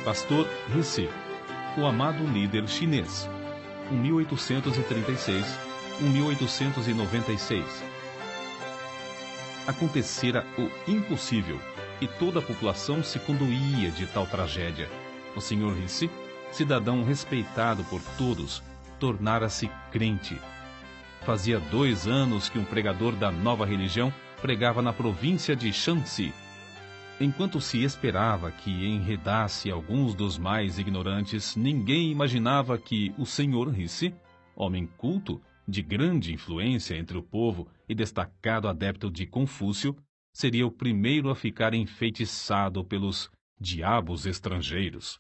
Pastor Rissy, o amado líder chinês, 1836-1896. Acontecera o impossível, e toda a população se condoía de tal tragédia. O Sr. Rissy, cidadão respeitado por todos, tornara-se crente. Fazia 2 anos que um pregador da nova religião pregava na província de Shanxi. Enquanto se esperava que enredasse alguns dos mais ignorantes, ninguém imaginava que o Sr. Rissy, homem culto, de grande influência entre o povo e destacado adepto de Confúcio, seria o primeiro a ficar enfeitiçado pelos diabos estrangeiros.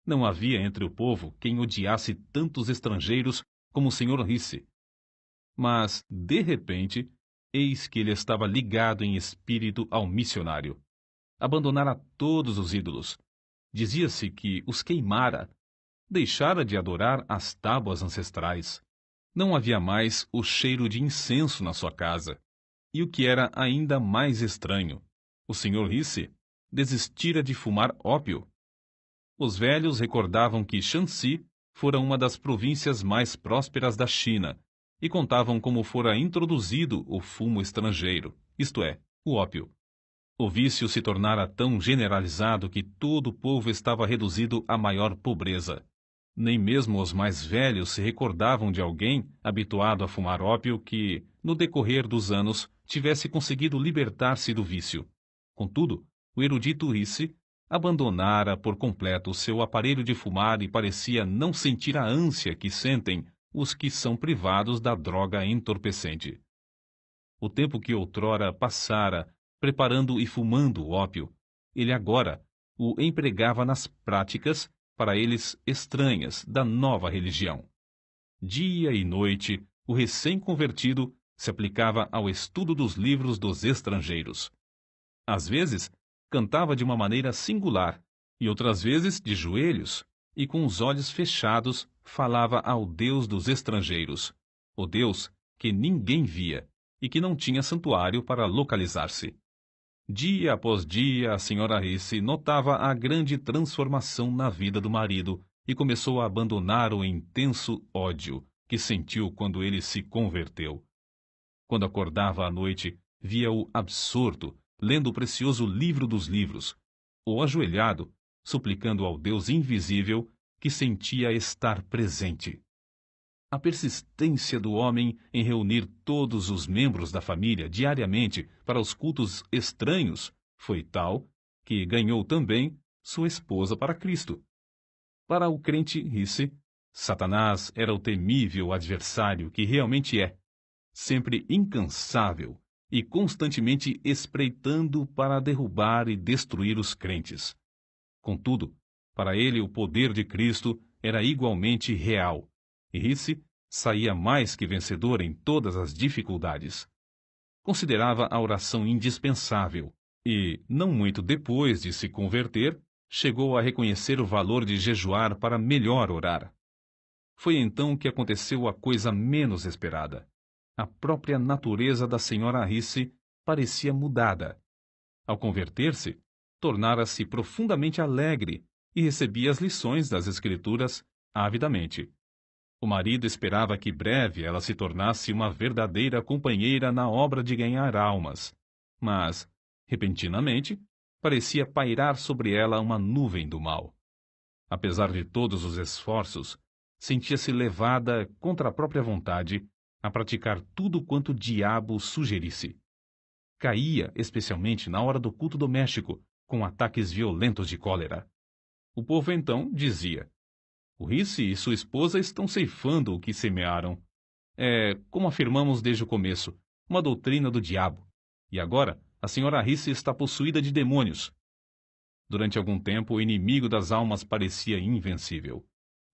Não havia entre o povo quem odiasse tantos estrangeiros como o Sr. Rissy. Mas, de repente, eis que ele estava ligado em espírito ao missionário. Abandonara todos os ídolos. Dizia-se que os queimara. Deixara de adorar as tábuas ancestrais. Não havia mais o cheiro de incenso na sua casa. E o que era ainda mais estranho, o Sr. Rissy desistira de fumar ópio. Os velhos recordavam que Shanxi fora uma das províncias mais prósperas da China e contavam como fora introduzido o fumo estrangeiro, isto é, o ópio. O vício se tornara tão generalizado que todo o povo estava reduzido à maior pobreza. Nem mesmo os mais velhos se recordavam de alguém habituado a fumar ópio que, no decorrer dos anos, tivesse conseguido libertar-se do vício. Contudo, o erudito Rissy abandonara por completo seu aparelho de fumar e parecia não sentir a ânsia que sentem os que são privados da droga entorpecente. O tempo que outrora passara preparando e fumando o ópio, ele agora o empregava nas práticas, para eles estranhas, da nova religião. Dia e noite, o recém-convertido se aplicava ao estudo dos livros dos estrangeiros. Às vezes, cantava de uma maneira singular, e outras vezes de joelhos, e com os olhos fechados falava ao Deus dos estrangeiros, o Deus que ninguém via e que não tinha santuário para localizar-se. Dia após dia, a Sra. Rissy notava a grande transformação na vida do marido e começou a abandonar o intenso ódio que sentiu quando ele se converteu. Quando acordava à noite, via-o absorto, lendo o precioso livro dos livros, ou ajoelhado, suplicando ao Deus invisível que sentia estar presente. A persistência do homem em reunir todos os membros da família diariamente para os cultos estranhos foi tal que ganhou também sua esposa para Cristo. Para o crente Rissy, Satanás era o temível adversário que realmente é, sempre incansável e constantemente espreitando para derrubar e destruir os crentes. Contudo, para ele o poder de Cristo era igualmente real, e Rissy saía mais que vencedor em todas as dificuldades. Considerava a oração indispensável e, não muito depois de se converter, chegou a reconhecer o valor de jejuar para melhor orar. Foi então que aconteceu a coisa menos esperada. A própria natureza da Sra. Rissy parecia mudada. Ao converter-se, tornara-se profundamente alegre e recebia as lições das Escrituras avidamente. O marido esperava que breve ela se tornasse uma verdadeira companheira na obra de ganhar almas, mas, repentinamente, parecia pairar sobre ela uma nuvem do mal. Apesar de todos os esforços, sentia-se levada, contra a própria vontade, a praticar tudo quanto o diabo sugerisse. Caía, especialmente na hora do culto doméstico, com ataques violentos de cólera. O povo então dizia: o Rissy e sua esposa estão ceifando o que semearam. É, como afirmamos desde o começo, uma doutrina do diabo. E agora, a Sra. Rissy está possuída de demônios. Durante algum tempo, o inimigo das almas parecia invencível.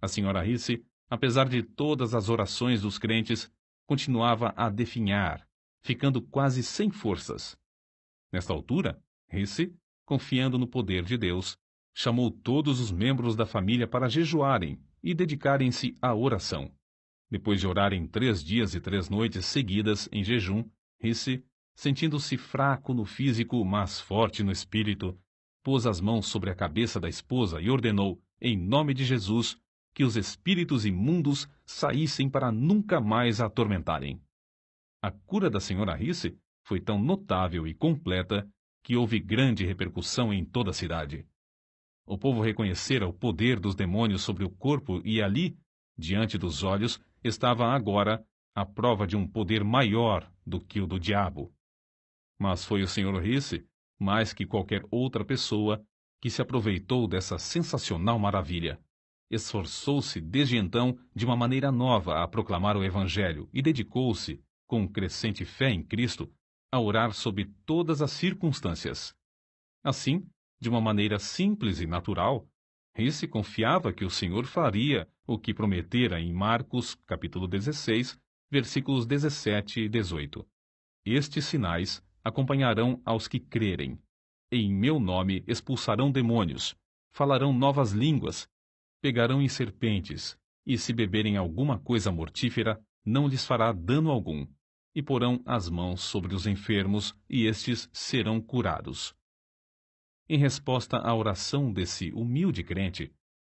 A Sra. Rissy, apesar de todas as orações dos crentes, continuava a definhar, ficando quase sem forças. Nesta altura, Rissy, confiando no poder de Deus, chamou todos os membros da família para jejuarem e dedicarem-se à oração. Depois de orarem 3 dias e 3 noites seguidas em jejum, Rissy, sentindo-se fraco no físico, mas forte no espírito, pôs as mãos sobre a cabeça da esposa e ordenou, em nome de Jesus, que os espíritos imundos saíssem para nunca mais a atormentarem. A cura da senhora Risse foi tão notável e completa que houve grande repercussão em toda a cidade. O povo reconhecera o poder dos demônios sobre o corpo e ali, diante dos olhos, estava agora a prova de um poder maior do que o do diabo. Mas foi o senhor Risse, mais que qualquer outra pessoa, que se aproveitou dessa sensacional maravilha. Esforçou-se desde então de uma maneira nova a proclamar o Evangelho e dedicou-se, com crescente fé em Cristo, a orar sob todas as circunstâncias. Assim, de uma maneira simples e natural, Risse confiava que o Senhor faria o que prometera em Marcos, capítulo 16, versículos 17 e 18. Estes sinais acompanharão aos que crerem. Em meu nome expulsarão demônios, falarão novas línguas, pegarão em serpentes, e se beberem alguma coisa mortífera, não lhes fará dano algum, e porão as mãos sobre os enfermos, e estes serão curados. Em resposta à oração desse humilde crente,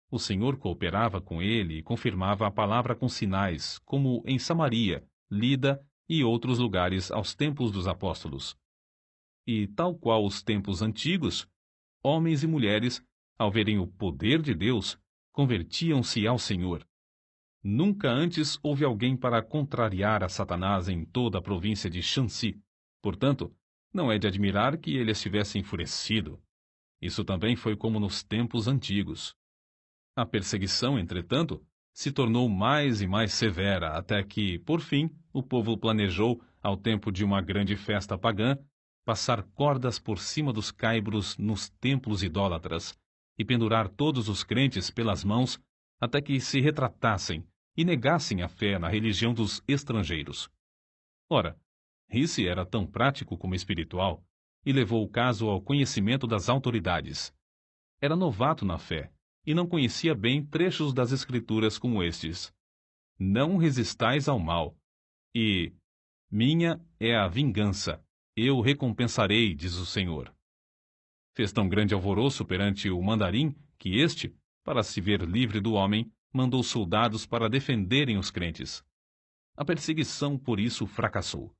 o Senhor cooperava com ele e confirmava a palavra com sinais, como em Samaria, Lida e outros lugares aos tempos dos apóstolos. E, tal qual os tempos antigos, homens e mulheres, ao verem o poder de Deus, convertiam-se ao Senhor. Nunca antes houve alguém para contrariar a Satanás em toda a província de Shansi. Portanto, não é de admirar que ele estivesse enfurecido. Isso também foi como nos tempos antigos. A perseguição, entretanto, se tornou mais e mais severa, até que, por fim, o povo planejou, ao tempo de uma grande festa pagã, passar cordas por cima dos caibros nos templos idólatras e pendurar todos os crentes pelas mãos até que se retratassem e negassem a fé na religião dos estrangeiros. Ora, Risse era tão prático como espiritual e levou o caso ao conhecimento das autoridades. Era novato na fé e não conhecia bem trechos das Escrituras como estes: Não resistais ao mal, e minha é a vingança, eu recompensarei, diz o Senhor. Fez tão grande alvoroço perante o mandarim que este, para se ver livre do homem, mandou soldados para defenderem os crentes. A perseguição, por isso, fracassou.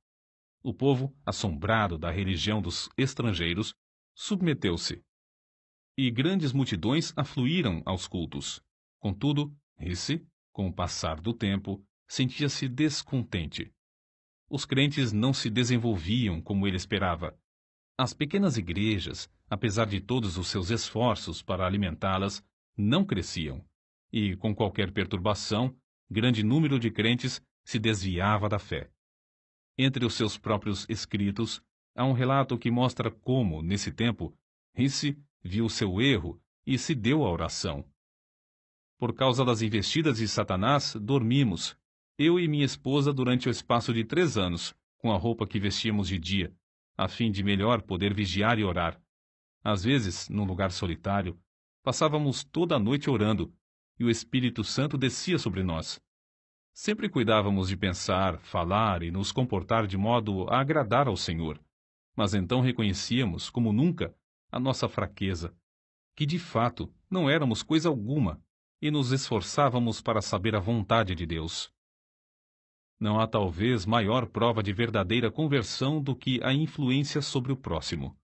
O povo, assombrado da religião dos estrangeiros, submeteu-se. E grandes multidões afluíram aos cultos. Contudo, Risse, com o passar do tempo, sentia-se descontente. Os crentes não se desenvolviam como ele esperava. As pequenas igrejas, apesar de todos os seus esforços para alimentá-las, não cresciam. E, com qualquer perturbação, grande número de crentes se desviava da fé. Entre os seus próprios escritos, há um relato que mostra como, nesse tempo, Risse viu seu erro e se deu à oração. Por causa das investidas de Satanás, dormimos, eu e minha esposa, durante o espaço de 3 anos, com a roupa que vestíamos de dia, a fim de melhor poder vigiar e orar. Às vezes, num lugar solitário, passávamos toda a noite orando, e o Espírito Santo descia sobre nós. Sempre cuidávamos de pensar, falar e nos comportar de modo a agradar ao Senhor, mas então reconhecíamos, como nunca, a nossa fraqueza, que de fato não éramos coisa alguma, e nos esforçávamos para saber a vontade de Deus. Não há talvez maior prova de verdadeira conversão do que a influência sobre o próximo.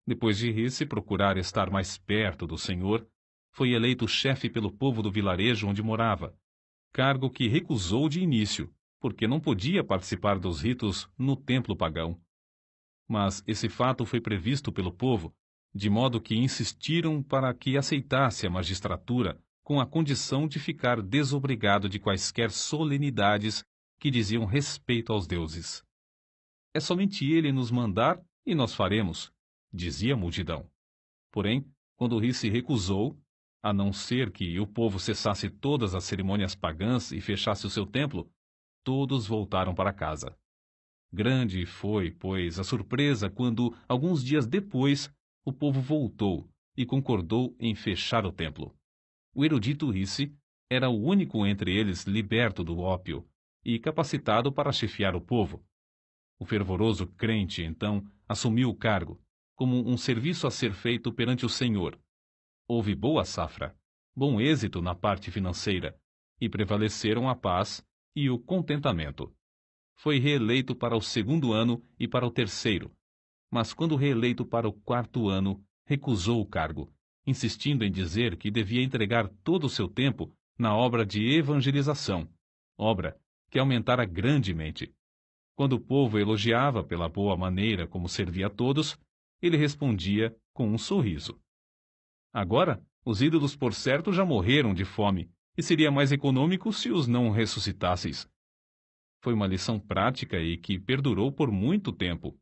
Depois de Risse procurar estar mais perto do Senhor, foi eleito chefe pelo povo do vilarejo onde morava, cargo que recusou de início, porque não podia participar dos ritos no templo pagão. Mas esse fato foi previsto pelo povo, de modo que insistiram para que aceitasse a magistratura com a condição de ficar desobrigado de quaisquer solenidades que diziam respeito aos deuses. É somente ele nos mandar e nós faremos, dizia a multidão. Porém, quando Risse recusou, a não ser que o povo cessasse todas as cerimônias pagãs e fechasse o seu templo, todos voltaram para casa. Grande foi, pois, a surpresa quando, alguns dias depois, o povo voltou e concordou em fechar o templo. O erudito Risse era o único entre eles liberto do ópio e capacitado para chefiar o povo. O fervoroso crente, então, assumiu o cargo, como um serviço a ser feito perante o Senhor. Houve boa safra, bom êxito na parte financeira, e prevaleceram a paz e o contentamento. Foi reeleito para o 2º ano e para o 3º, mas quando reeleito para o 4º ano, recusou o cargo, insistindo em dizer que devia entregar todo o seu tempo na obra de evangelização, obra que aumentara grandemente. Quando o povo elogiava pela boa maneira como servia a todos, ele respondia com um sorriso. Agora, os ídolos por certo já morreram de fome, e seria mais econômico se os não ressuscitasseis. Foi uma lição prática e que perdurou por muito tempo.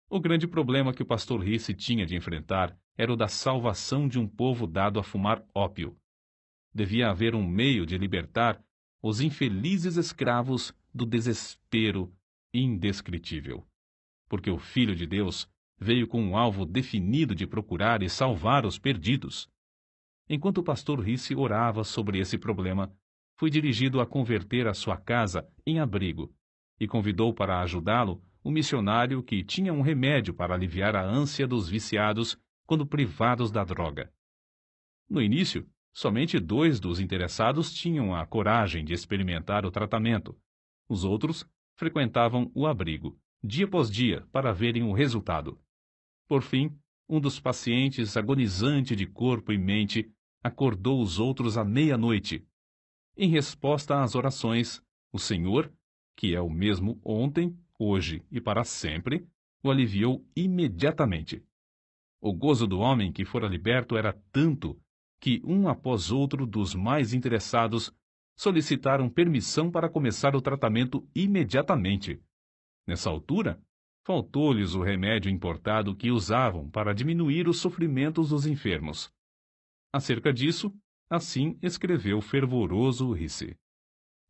O grande problema que o pastor Risse tinha de enfrentar era o da salvação de um povo dado a fumar ópio. Devia haver um meio de libertar os infelizes escravos do desespero indescritível. Porque o Filho de Deus veio com um alvo definido de procurar e salvar os perdidos. Enquanto o pastor Risse orava sobre esse problema, foi dirigido a converter a sua casa em abrigo e convidou para ajudá-lo um missionário que tinha um remédio para aliviar a ânsia dos viciados quando privados da droga. No início, somente 2 dos interessados tinham a coragem de experimentar o tratamento. Os outros frequentavam o abrigo, dia após dia, para verem o resultado. Por fim, um dos pacientes, agonizante de corpo e mente, acordou os outros à meia-noite. Em resposta às orações, o Senhor, que é o mesmo ontem, hoje e para sempre, o aliviou imediatamente. O gozo do homem que fora liberto era tanto que, um após outro dos mais interessados, solicitaram permissão para começar o tratamento imediatamente. Nessa altura, faltou-lhes o remédio importado que usavam para diminuir os sofrimentos dos enfermos. Acerca disso, assim escreveu o fervoroso Risse.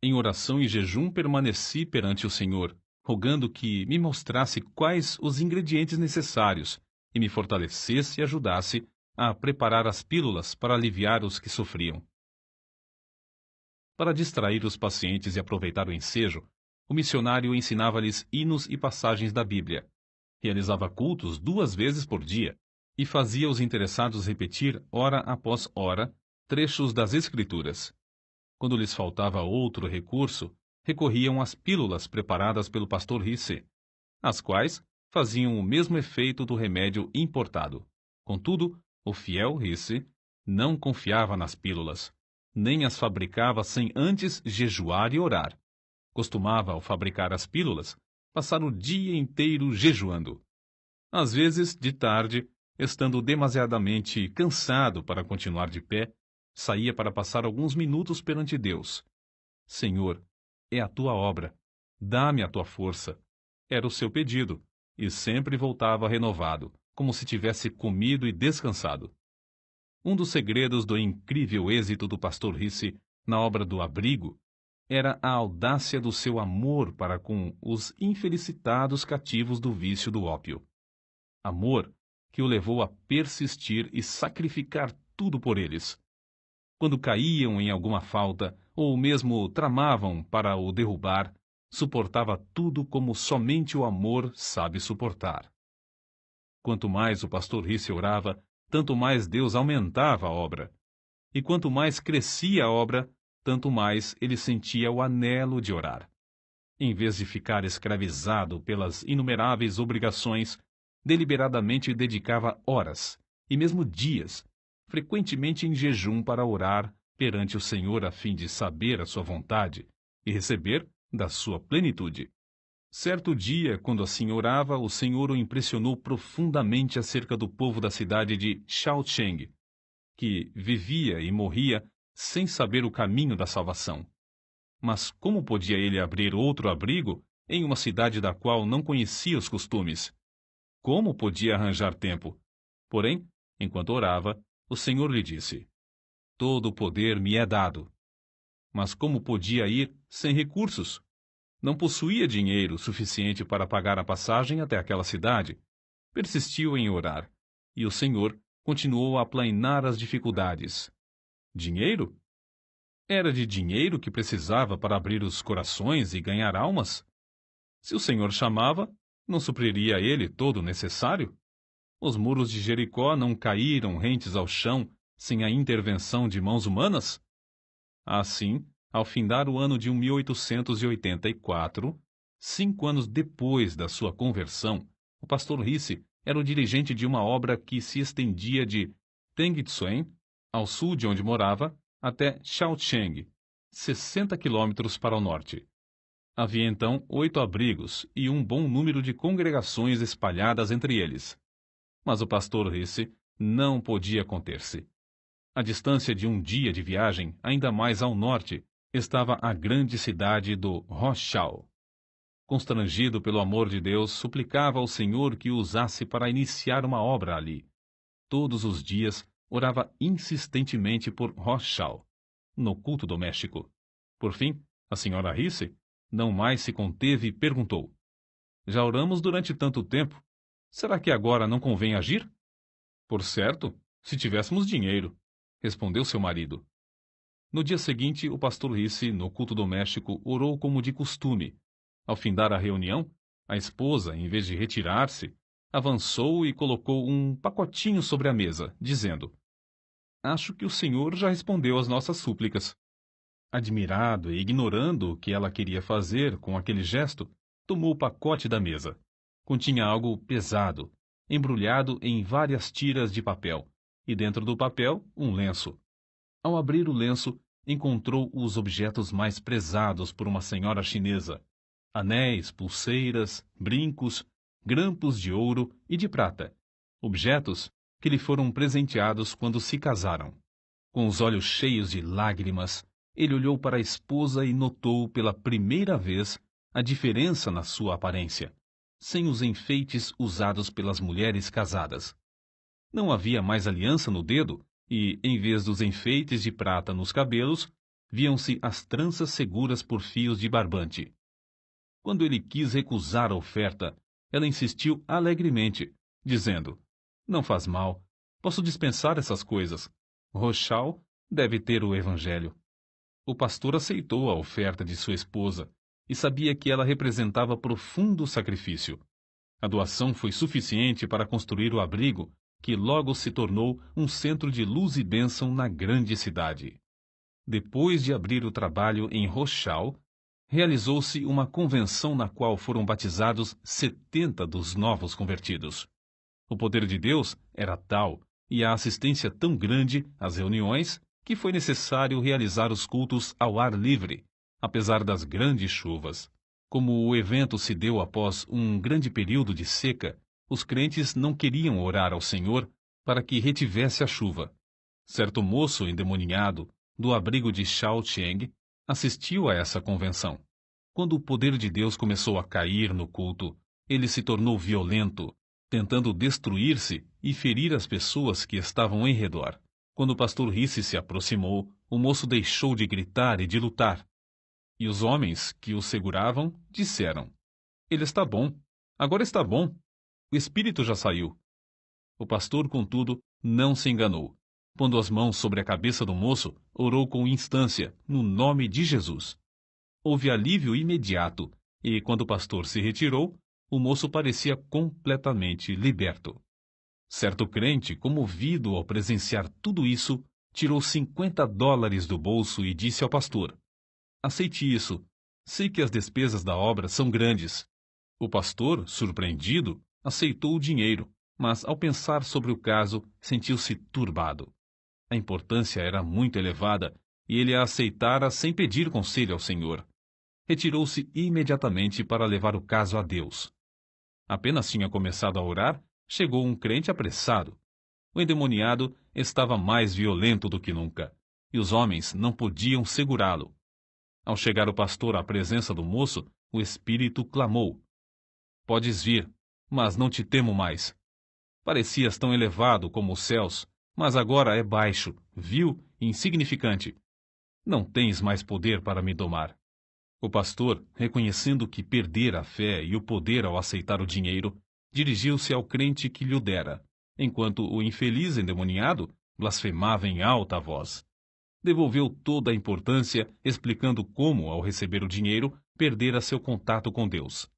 Em oração e jejum permaneci perante o Senhor, rogando que me mostrasse quais os ingredientes necessários e me fortalecesse e ajudasse a preparar as pílulas para aliviar os que sofriam. Para distrair os pacientes e aproveitar o ensejo, o missionário ensinava-lhes hinos e passagens da Bíblia. Realizava cultos 2 vezes por dia e fazia os interessados repetir, hora após hora, trechos das Escrituras. Quando lhes faltava outro recurso, recorriam às pílulas preparadas pelo pastor Risse, as quais faziam o mesmo efeito do remédio importado. Contudo, o fiel Risse não confiava nas pílulas, nem as fabricava sem antes jejuar e orar. Costumava, ao fabricar as pílulas, passar o dia inteiro jejuando. Às vezes, de tarde, estando demasiadamente cansado para continuar de pé, saía para passar alguns minutos perante Deus. Senhor, é a tua obra, dá-me a tua força. Era o seu pedido, e sempre voltava renovado, como se tivesse comido e descansado. Um dos segredos do incrível êxito do pastor Risse na obra do abrigo era a audácia do seu amor para com os infelicitados cativos do vício do ópio. Amor que o levou a persistir e sacrificar tudo por eles. Quando caíam em alguma falta, ou mesmo tramavam para o derrubar, suportava tudo como somente o amor sabe suportar. Quanto mais o pastor Risse orava, tanto mais Deus aumentava a obra. E quanto mais crescia a obra, tanto mais ele sentia o anelo de orar. Em vez de ficar escravizado pelas inumeráveis obrigações, deliberadamente dedicava horas, e mesmo dias, frequentemente em jejum para orar perante o Senhor a fim de saber a sua vontade e receber da sua plenitude. Certo dia, quando assim orava, o Senhor o impressionou profundamente acerca do povo da cidade de Shaocheng, que vivia e morria sem saber o caminho da salvação. Mas como podia ele abrir outro abrigo em uma cidade da qual não conhecia os costumes? Como podia arranjar tempo? Porém, enquanto orava, o Senhor lhe disse: todo o poder me é dado. Mas como podia ir sem recursos? Não possuía dinheiro suficiente para pagar a passagem até aquela cidade. Persistiu em orar, e o Senhor continuou a aplainar as dificuldades. Dinheiro? Era de dinheiro que precisava para abrir os corações e ganhar almas? Se o Senhor chamava, não supriria ele todo o necessário? Os muros de Jericó não caíram rentes ao chão sem a intervenção de mãos humanas? Assim, ao findar o ano de 1884, 5 anos depois da sua conversão, o pastor Risse era o dirigente de uma obra que se estendia de Tengtsoen, ao sul de onde morava, até Shaocheng, 60 quilômetros para o norte. Havia então 8 abrigos e um bom número de congregações espalhadas entre eles. Mas o pastor Risse não podia conter-se. À distância de um dia de viagem, ainda mais ao norte, estava a grande cidade do Rochal. Constrangido pelo amor de Deus, suplicava ao Senhor que o usasse para iniciar uma obra ali. Todos os dias orava insistentemente por Rochal, no culto doméstico. Por fim, a senhora Risse não mais se conteve e perguntou: Já oramos durante tanto tempo. Será que agora não convém agir? Por certo, se tivéssemos dinheiro, respondeu seu marido. No dia seguinte, o pastor Risse, no culto doméstico, orou como de costume. Ao findar a reunião, a esposa, em vez de retirar-se, avançou e colocou um pacotinho sobre a mesa, dizendo: Acho que o Senhor já respondeu às nossas súplicas. Admirado e ignorando o que ela queria fazer com aquele gesto, tomou o pacote da mesa. Continha algo pesado, embrulhado em várias tiras de papel, e dentro do papel, um lenço. Ao abrir o lenço, encontrou os objetos mais prezados por uma senhora chinesa: anéis, pulseiras, brincos, grampos de ouro e de prata, objetos que lhe foram presenteados quando se casaram. Com os olhos cheios de lágrimas, ele olhou para a esposa e notou pela primeira vez a diferença na sua aparência, sem os enfeites usados pelas mulheres casadas. Não havia mais aliança no dedo e, em vez dos enfeites de prata nos cabelos, viam-se as tranças seguras por fios de barbante. Quando ele quis recusar a oferta, ela insistiu alegremente, dizendo: Não faz mal, posso dispensar essas coisas. Rochal deve ter o Evangelho. O pastor aceitou a oferta de sua esposa e sabia que ela representava profundo sacrifício. A doação foi suficiente para construir o abrigo, que logo se tornou um centro de luz e bênção na grande cidade. Depois de abrir o trabalho em Rochal, realizou-se uma convenção na qual foram batizados 70 dos novos convertidos. O poder de Deus era tal e a assistência tão grande às reuniões que foi necessário realizar os cultos ao ar livre, apesar das grandes chuvas. Como o evento se deu após um grande período de seca, os crentes não queriam orar ao Senhor para que retivesse a chuva. Certo moço endemoninhado, do abrigo de Shaocheng, assistiu a essa convenção. Quando o poder de Deus começou a cair no culto, ele se tornou violento, tentando destruir-se e ferir as pessoas que estavam em redor. Quando o pastor Risse se aproximou, o moço deixou de gritar e de lutar. E os homens que o seguravam disseram: Ele está bom. Agora está bom. O espírito já saiu. O pastor, contudo, não se enganou. Pondo as mãos sobre a cabeça do moço, orou com instância, no nome de Jesus. Houve alívio imediato, e quando o pastor se retirou, o moço parecia completamente liberto. Certo crente, comovido ao presenciar tudo isso, tirou $50 do bolso e disse ao pastor: Aceite isso. Sei que as despesas da obra são grandes. O pastor, surpreendido, aceitou o dinheiro, mas ao pensar sobre o caso, sentiu-se turbado. A importância era muito elevada e ele a aceitara sem pedir conselho ao Senhor. Retirou-se imediatamente para levar o caso a Deus. Apenas tinha começado a orar, chegou um crente apressado. O endemoniado estava mais violento do que nunca, e os homens não podiam segurá-lo. Ao chegar o pastor à presença do moço, o espírito clamou: Podes vir, mas não te temo mais. Parecias tão elevado como os céus, mas agora é baixo, vil e insignificante. Não tens mais poder para me domar. O pastor, reconhecendo que perdera a fé e o poder ao aceitar o dinheiro, dirigiu-se ao crente que lhe o dera, enquanto o infeliz endemoniado blasfemava em alta voz. Devolveu toda a importância, explicando como, ao receber o dinheiro, perdera seu contato com Deus.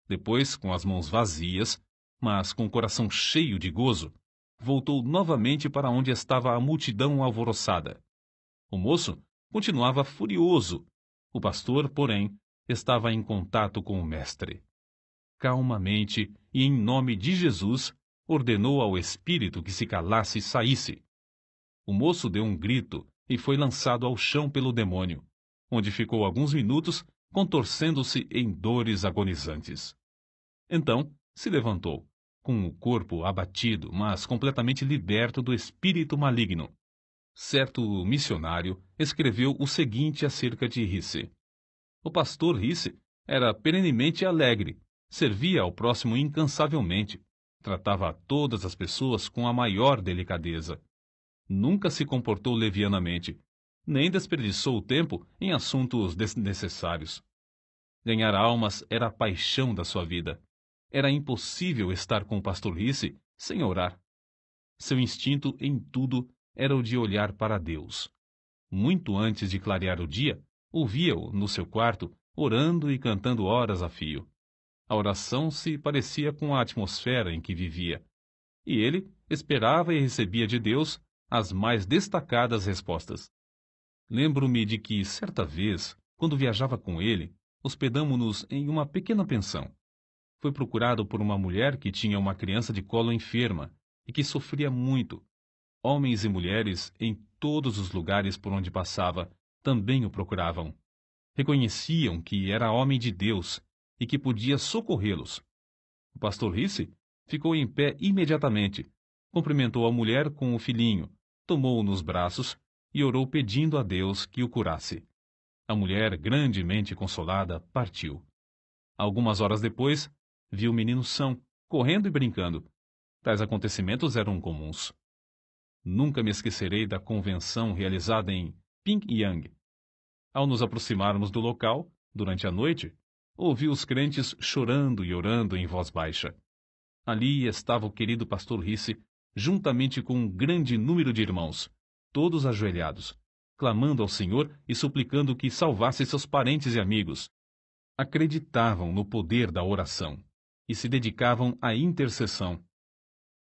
Depois, com as mãos vazias, mas com o coração cheio de gozo, voltou novamente para onde estava a multidão alvoroçada. O moço continuava furioso. O pastor, porém, estava em contato com o mestre. Calmamente e em nome de Jesus, ordenou ao espírito que se calasse e saísse. O moço deu um grito e foi lançado ao chão pelo demônio, onde ficou alguns minutos contorcendo-se em dores agonizantes. Então se levantou, com o corpo abatido, mas completamente liberto do espírito maligno. Certo missionário escreveu o seguinte acerca de Risse. O pastor Risse era perenemente alegre, servia ao próximo incansavelmente, tratava a todas as pessoas com a maior delicadeza. Nunca se comportou levianamente, nem desperdiçou o tempo em assuntos desnecessários. Ganhar almas era a paixão da sua vida. Era impossível estar com o pastor Risse sem orar. Seu instinto em tudo era o de olhar para Deus. Muito antes de clarear o dia, ouvia-o no seu quarto, orando e cantando horas a fio. A oração se parecia com a atmosfera em que vivia, e ele esperava e recebia de Deus as mais destacadas respostas. Lembro-me de que, certa vez, quando viajava com ele, hospedamo-nos em uma pequena pensão. Foi procurado por uma mulher que tinha uma criança de colo enferma e que sofria muito. Homens e mulheres, em todos os lugares por onde passava, também o procuravam. Reconheciam que era homem de Deus e que podia socorrê-los. O pastor Risse ficou em pé imediatamente, cumprimentou a mulher com o filhinho, tomou-o nos braços e orou pedindo a Deus que o curasse. A mulher, grandemente consolada, partiu. Algumas horas depois, viu o menino são, correndo e brincando. Tais acontecimentos eram comuns. Nunca me esquecerei da convenção realizada em Pyongyang. Ao nos aproximarmos do local, durante a noite, ouvi os crentes chorando e orando em voz baixa. Ali estava o querido pastor Risse, juntamente com um grande número de irmãos, todos ajoelhados, clamando ao Senhor e suplicando que salvasse seus parentes e amigos. Acreditavam no poder da oração e se dedicavam à intercessão.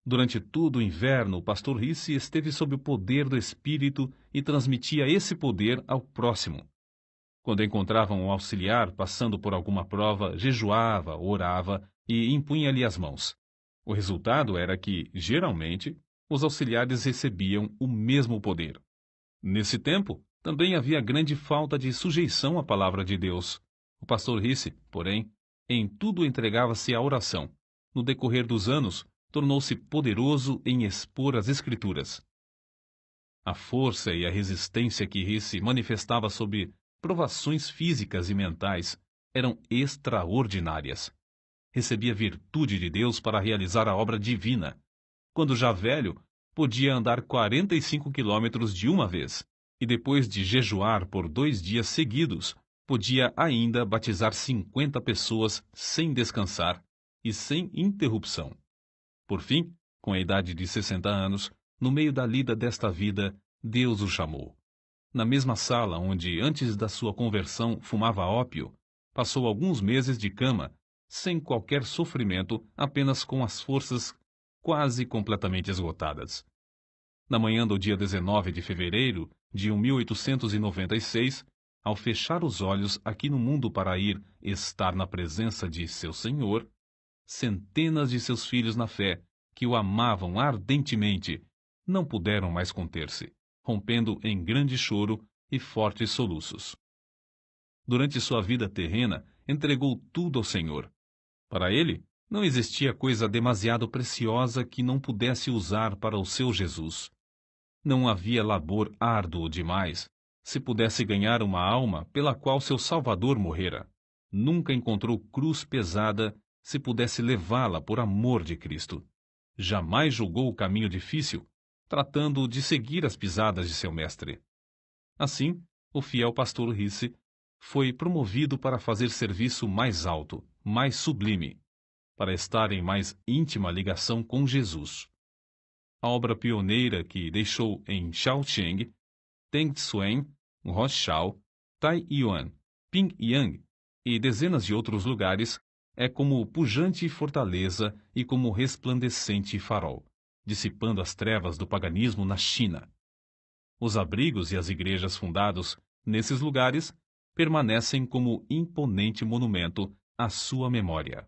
Durante todo o inverno, o pastor Risse esteve sob o poder do Espírito e transmitia esse poder ao próximo. Quando encontravam um auxiliar passando por alguma prova, jejuava, orava e impunha-lhe as mãos. O resultado era que, geralmente, os auxiliares recebiam o mesmo poder. Nesse tempo, também havia grande falta de sujeição à palavra de Deus. O pastor Risse, porém, em tudo entregava-se à oração. No decorrer dos anos, tornou-se poderoso em expor as Escrituras. A força e a resistência que Risse manifestava sob provações físicas e mentais eram extraordinárias. Recebia virtude de Deus para realizar a obra divina. Quando já velho, podia andar 45 quilômetros de uma vez, e depois de jejuar por 2 dias seguidos, podia ainda batizar 50 pessoas sem descansar e sem interrupção. Por fim, com a idade de 60 anos, no meio da lida desta vida, Deus o chamou. Na mesma sala onde, antes da sua conversão, fumava ópio, passou alguns meses de cama, sem qualquer sofrimento, apenas com as forças quase completamente esgotadas. Na manhã do dia 19 de fevereiro de 1896, ao fechar os olhos aqui no mundo para ir estar na presença de seu Senhor, centenas de seus filhos na fé, que o amavam ardentemente, não puderam mais conter-se, rompendo em grande choro e fortes soluços. Durante sua vida terrena, entregou tudo ao Senhor. Para ele, não existia coisa demasiado preciosa que não pudesse usar para o seu Jesus. Não havia labor árduo demais, se pudesse ganhar uma alma pela qual seu Salvador morrera. Nunca encontrou cruz pesada, se pudesse levá-la por amor de Cristo. Jamais julgou o caminho difícil, tratando de seguir as pisadas de seu mestre. Assim, o fiel pastor Risse foi promovido para fazer serviço mais alto, mais sublime, para estar em mais íntima ligação com Jesus. A obra pioneira que deixou em Shaoxing, Tengsuen, Roshao, Taiyuan, Pyongyang e dezenas de outros lugares é como pujante fortaleza e como resplandecente farol, dissipando as trevas do paganismo na China. Os abrigos e as igrejas fundados nesses lugares permanecem como imponente monumento à sua memória.